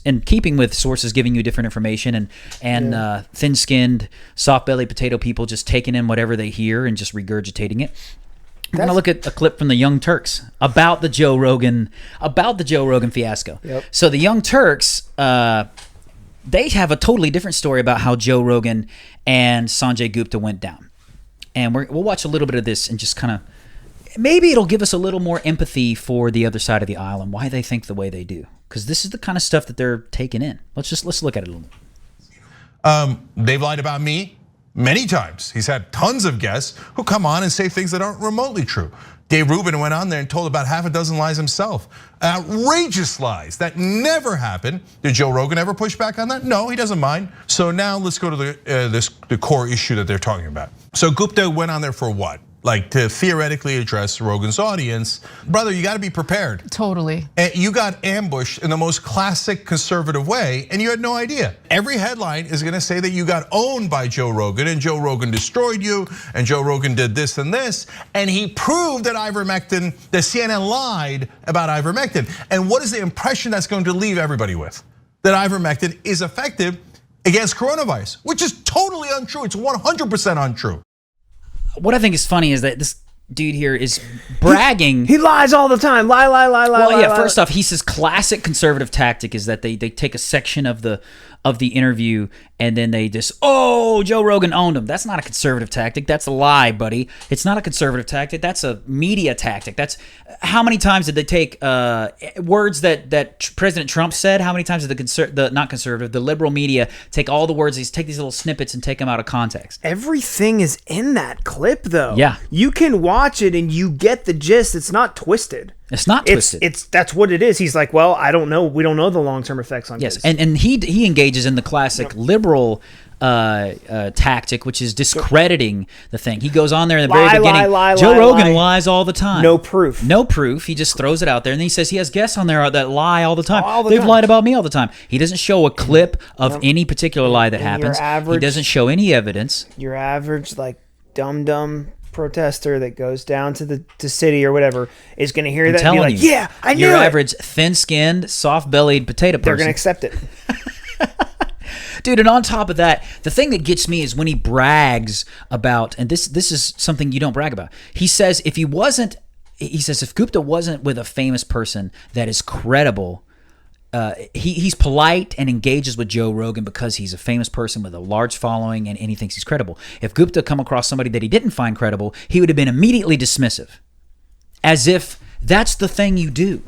in keeping with sources giving you different information and thin-skinned, soft-bellied potato people just taking in whatever they hear and just regurgitating it. We're going to look at a clip from the Young Turks about the Joe Rogan fiasco. Yep. So the Young Turks, they have a totally different story about how Joe Rogan and Sanjay Gupta went down. And we'll watch a little bit of this and just kind of, maybe it'll give us a little more empathy for the other side of the aisle and why they think the way they do. Because this is the kind of stuff that they're taking in. Let's look at it a little. They've lied about me many times. He's had tons of guests who come on and say things that aren't remotely true. Dave Rubin went on there and told about half a dozen lies himself. Outrageous lies that never happened. Did Joe Rogan ever push back on that? No, he doesn't mind. So now let's go to the core issue that they're talking about. So Gupta went on there for what? Like to theoretically address Rogan's audience. Brother, you gotta be prepared. Totally. And you got ambushed in the most classic conservative way and you had no idea. Every headline is gonna say that you got owned by Joe Rogan and Joe Rogan destroyed you and Joe Rogan did this and this. And he proved that ivermectin, that CNN lied about ivermectin. And what is the impression that's going to leave everybody with? That ivermectin is effective against coronavirus, which is totally untrue. It's 100% untrue. What I think is funny is that this dude here is bragging. He lies all the time. Lie. Well, yeah. lie. First off, he says classic conservative tactic is that they take a section of the interview and then they just, Joe Rogan owned him. That's not a conservative tactic. That's a lie, buddy. It's not a conservative tactic. That's a media tactic. That's how many times did they take words that President Trump said? How many times did the liberal media take all the words, take these little snippets and take them out of context? Everything is in that clip, though. Yeah. You can watch it and you get the gist. It's not twisted. It's not twisted. It's that's what it is. He's like, well, I don't know. We don't know the long-term effects on yes, kids. and he engages in the classic liberal tactic, which is discrediting the thing. He goes on there in the very beginning. Joe Rogan lies all the time. No proof. No proof. He just throws it out there, and then he says he has guests on there that lie all the time. They've lied about me all the time. He doesn't show a clip of any particular lie that happens. He doesn't show any evidence. Your average dumb protester that goes down to the city or whatever is going to hear that and be like, yeah, I knew it. Your average thin-skinned, soft-bellied potato person. They're going to accept it. Dude, and on top of that, the thing that gets me is when he brags about, and this is something you don't brag about. He says if Gupta wasn't with a famous person that is credible, he's polite and engages with Joe Rogan because he's a famous person with a large following and he thinks he's credible. If Gupta come across somebody that he didn't find credible, he would have been immediately dismissive, as if that's the thing you do.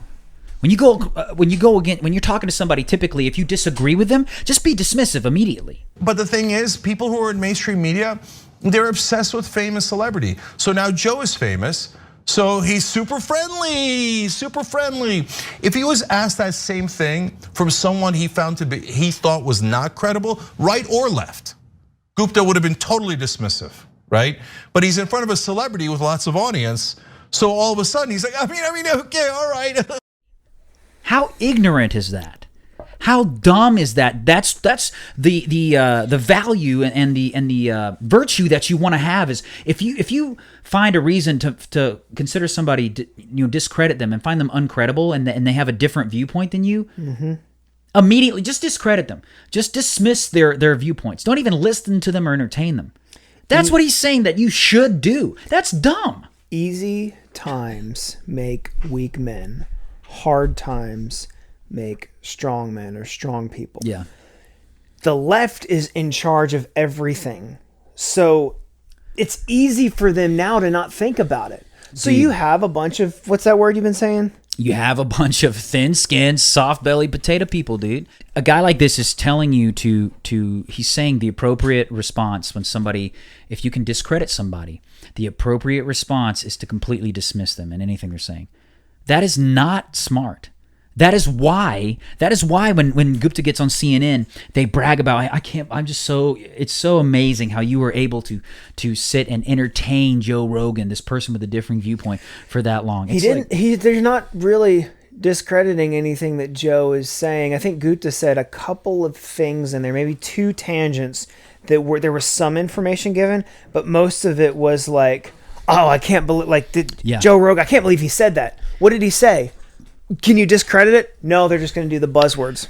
When you're talking to somebody, typically, if you disagree with them, just be dismissive immediately. But the thing is, people who are in mainstream media, they're obsessed with famous celebrity. So now Joe is famous. So he's super friendly. If he was asked that same thing from someone he thought was not credible, right or left, Gupta would have been totally dismissive, right? But he's in front of a celebrity with lots of audience, so all of a sudden he's like, I mean, okay, all right. How ignorant is that? How dumb is that? That's the value and the virtue that you want to have is if you find a reason to consider somebody, discredit them and find them uncredible and they have a different viewpoint than you, immediately just discredit them. Just dismiss their viewpoints. Don't even listen to them or entertain them. That's what he's saying that you should do. That's dumb. Easy times make weak men. Hard times make strong men or strong people. Yeah. The left is in charge of everything. So it's easy for them now to not think about it. So you have a bunch of, what's that word you've been saying? You have a bunch of thin-skinned, soft-bellied potato people, dude. A guy like this is telling you he's saying the appropriate response when somebody, if you can discredit somebody, the appropriate response is to completely dismiss them and anything they're saying. That is not smart. That is why when Gupta gets on CNN, they brag about, it's so amazing how you were able to sit and entertain Joe Rogan, this person with a differing viewpoint, for that long. They're not really discrediting anything that Joe is saying. I think Gupta said a couple of things in there, maybe two tangents there was some information given, but most of it was like, oh, I can't believe, Joe Rogan, I can't believe he said that. What did he say? Can you discredit it? No, they're just going to do the buzzwords.